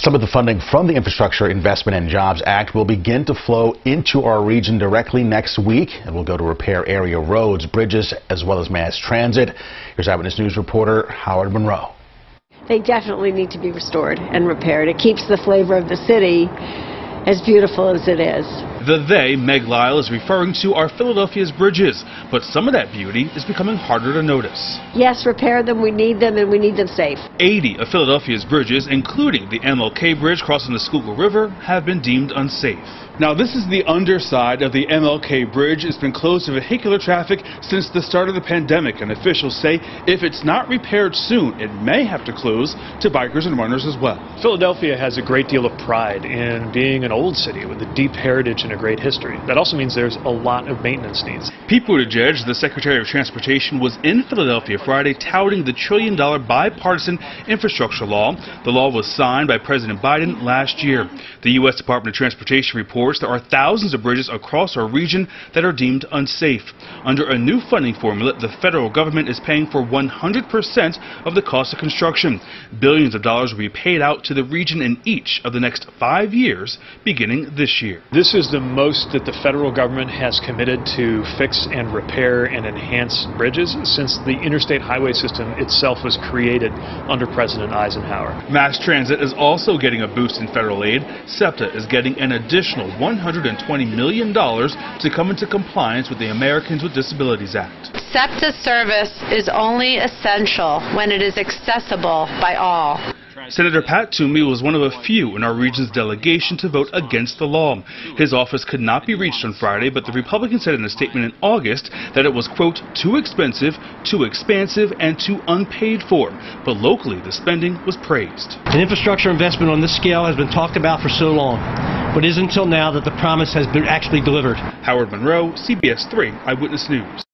Some of the funding from the Infrastructure Investment and Jobs Act will begin to flow into our region directly next week. It will go to repair area roads, bridges, as well as mass transit. Here's Eyewitness News reporter Howard Monroe. They definitely need to be restored and repaired. It keeps the flavor of the city as beautiful as it is. The they Meg Lyle is referring to are Philadelphia's bridges, but some of that beauty is becoming harder to notice. Yes, repair them, we need them, and we need them safe. 80 of Philadelphia's bridges, including the MLK Bridge crossing the Schuylkill River, have been deemed unsafe. Now, this is the underside of the MLK Bridge. It's been closed to vehicular traffic since the start of the pandemic, and officials say if it's not repaired soon, it may have to close to bikers and runners as well. Philadelphia has a great deal of pride in being an old city with a deep heritage and a great history. That also means there's a lot of maintenance needs. Pete Buttigieg, the Secretary of Transportation, was in Philadelphia Friday touting the trillion-dollar bipartisan infrastructure law. The law was signed by President Biden last year. The U.S. Department of Transportation reports there are thousands of bridges across our region that are deemed unsafe. Under a new funding formula, the federal government is paying for 100% of the cost of construction. Billions of dollars will be paid out to the region in each of the next 5 years, beginning this year. This is the most that the federal government has committed to fix and repair and enhance bridges since the interstate highway system itself was created under President Eisenhower. Mass transit is also getting a boost in federal aid. SEPTA is getting an additional $120 million to come into compliance with the Americans with Disabilities Act. SEPTA service is only essential when it is accessible by all. Senator Pat Toomey was one of a few in our region's delegation to vote against the law. His office could not be reached on Friday, but the Republican said in a statement in August that it was, quote, too expensive, too expansive, and too unpaid for. But locally, the spending was praised. An infrastructure investment on this scale has been talked about for so long, but it isn't until now that the promise has been actually delivered. Howard Monroe, CBS 3 Eyewitness News.